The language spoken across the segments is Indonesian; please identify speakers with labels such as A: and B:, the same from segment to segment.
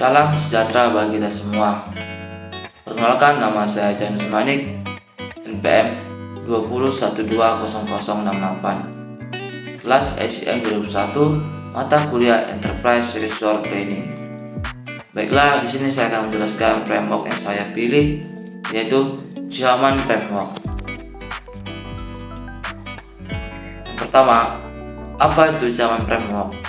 A: Salam sejahtera bagi kita semua. Perkenalkan, nama saya Janus Manik, NPM 20120068, kelas SIM 2001, mata kuliah Enterprise Resource Planning. Baiklah, di sini saya akan menjelaskan framework yang saya pilih, yaitu Zaman Framework. Yang pertama, apa itu Zaman Framework?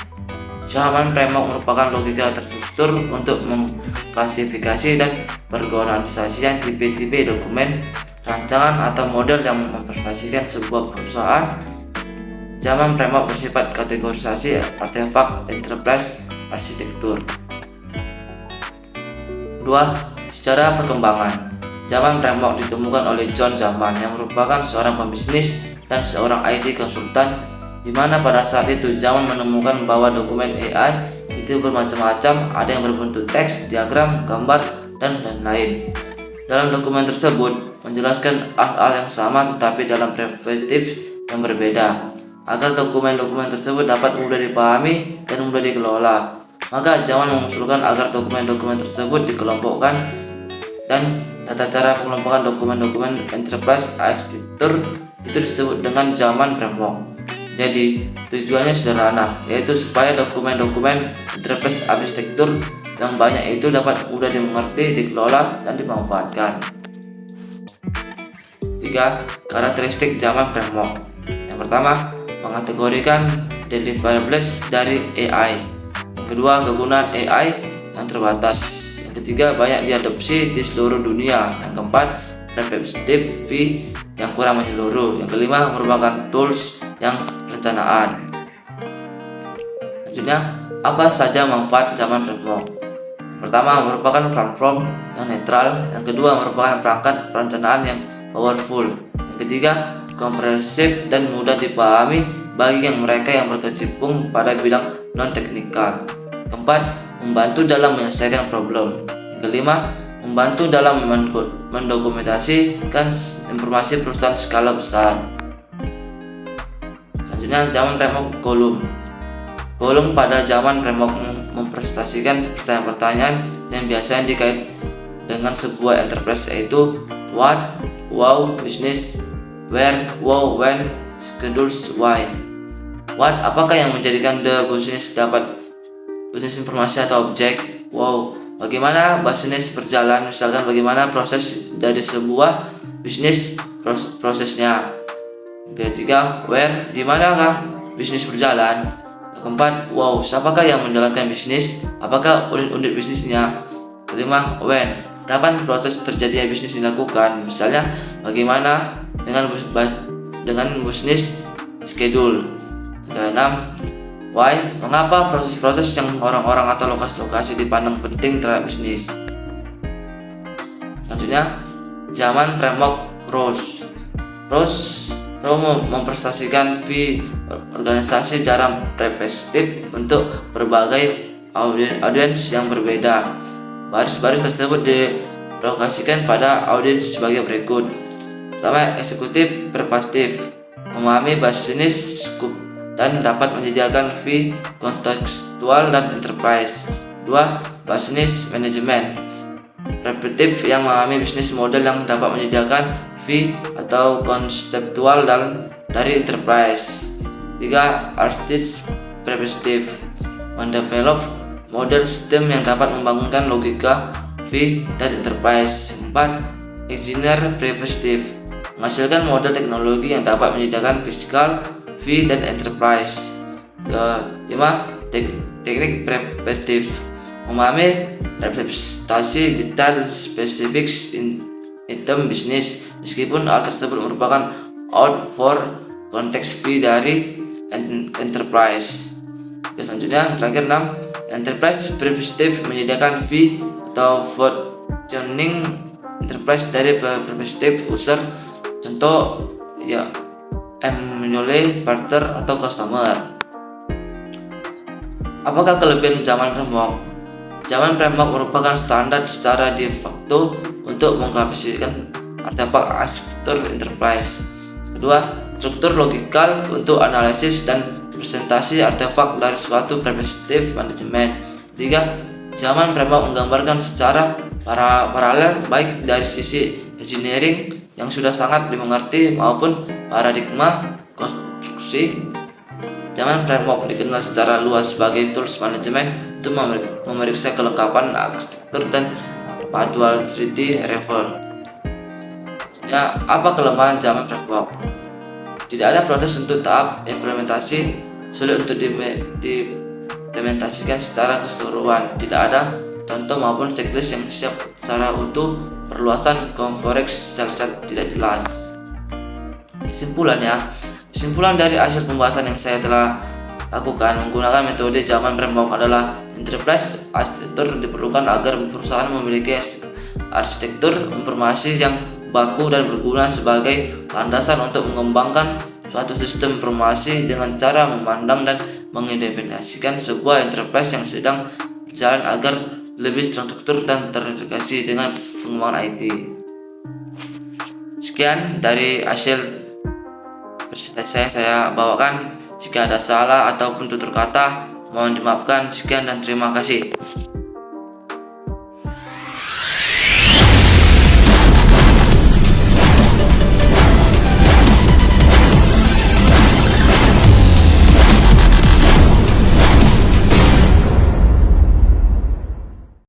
A: Zaman Framework merupakan logika terstruktur untuk mengklasifikasi dan berorganisasikan tipe-tipe dokumen, rancangan atau model yang mempresentasikan sebuah perusahaan. Zaman Framework bersifat kategorisasi artefak enterprise arsitektur. Kedua, secara perkembangan. Zaman Framework ditemukan oleh John Zaman yang merupakan seorang pembisnis dan seorang IT konsultan, di mana pada saat itu Zaman menemukan bahwa dokumen AI itu bermacam-macam, ada yang berbentuk teks, diagram, gambar, dan lain-lain. Dalam dokumen tersebut menjelaskan hal-hal yang sama tetapi dalam perspektif yang berbeda, agar dokumen-dokumen tersebut dapat mudah dipahami dan mudah dikelola. Maka Zaman mengusulkan agar dokumen-dokumen tersebut dikelompokkan, dan tata cara pengelompokan dokumen-dokumen enterprise arsitektur itu disebut dengan Zaman Framework. Jadi tujuannya sederhana, yaitu supaya dokumen-dokumen enterprise arsitektur yang banyak itu dapat mudah dimengerti, dikelola, dan dimanfaatkan. 3. Karakteristik Zaman Framework. Yang pertama, mengategorikan deliverables dari AI. Yang kedua, kegunaan AI yang terbatas. Yang ketiga, banyak diadopsi di seluruh dunia. Yang keempat, perspektif V yang kurang menyeluruh. Yang kelima, merupakan tools yang perencanaan. Selanjutnya, apa saja manfaat Zaman Framework? Yang pertama, merupakan platform yang netral. Yang kedua, merupakan perangkat perencanaan yang powerful. Yang ketiga, komprehensif dan mudah dipahami bagi mereka yang berkecimpung pada bidang non-teknikal. Keempat, membantu dalam menyelesaikan problem. Yang kelima, membantu dalam mendokumentasikan informasi perusahaan skala besar. Selanjutnya, Zaman Framework kolom. Kolom pada Zaman Framework mempresentasikan pertanyaan-pertanyaan yang biasanya dikait dengan sebuah enterprise, yaitu what, how, business, where, how, when, schedules, why. What, apakah yang menjadikan the business dapat bisnis informasi atau objek. Wow, bagaimana bisnis berjalan, misalkan bagaimana proses dari sebuah bisnis, prosesnya. Ketiga, where, di manakah bisnis berjalan. Keempat, wow, siapakah yang menjalankan bisnis, apakah unit-unit bisnisnya. Kelima, when, kapan proses terjadinya bisnis dilakukan, misalnya bagaimana dengan bisnis schedule. Keenam, why, mengapa proses-proses yang orang-orang atau lokasi-lokasi dipandang penting terhadap bisnis. Selanjutnya, Zaman Framework Rose mempresentasikan V organisasi dalam perspektif untuk berbagai audiens yang berbeda. Baris-baris tersebut dilokasikan pada audiens sebagai berikut. Pertama, eksekutif perspektif, memahami bisnis scope dan dapat menyediakan V kontekstual dan enterprise. 2. Business management perspektif yang memahami bisnis model yang dapat menyediakan V atau konseptual dan dari enterprise. 3. Artist perspektif, mendevelop model sistem yang dapat membangunkan logika V dan enterprise. 4. Engineer perspektif, menghasilkan model teknologi yang dapat menyediakan fiskal V dan enterprise. 5. Teknik perspektif, memahami representasi detail spesifik item bisnis, meskipun hal tersebut merupakan out for konteks V dari enterprise. Selanjutnya, terakhir 6. Enterprise perspektif menyediakan V atau functioning enterprise dari perspektif user, contoh ya employee, partner, atau customer. Apakah kelebihan Zaman Framework? Zaman Framework merupakan standar secara de facto untuk mengklasifikasikan artefak arsitektur enterprise. Kedua, struktur logikal untuk analisis dan representasi artefak dari suatu perspektif manajemen. Ketiga, Zaman framework menggambarkan secara paralel baik dari sisi engineering yang sudah sangat dimengerti maupun paradigma konstruksi. Zaman framework dikenal secara luas sebagai tools manajemen untuk memeriksa kelengkapan arsitektur dan modularity level. Ya, apa kelemahan zaman framework? Tidak ada proses untuk tahap implementasi, sulit untuk diimplementasikan secara keseluruhan. Tidak ada contoh maupun checklist yang siap secara utuh. Perluasan coverage sel-sel tidak jelas. Kesimpulan dari hasil pembahasan yang saya telah lakukan menggunakan metode zaman framework adalah enterprise arsitektur diperlukan agar perusahaan memiliki arsitektur informasi yang baku dan berguna sebagai landasan untuk mengembangkan suatu sistem informasi dengan cara memandang dan mengidentifikasikan sebuah enterprise yang sedang berjalan agar lebih terstruktur dan terintegrasi dengan pengembangan IT. Sekian dari hasil presentasi saya bawakan. Jika ada salah ataupun tutur kata, mohon dimaafkan. Sekian dan terima kasih.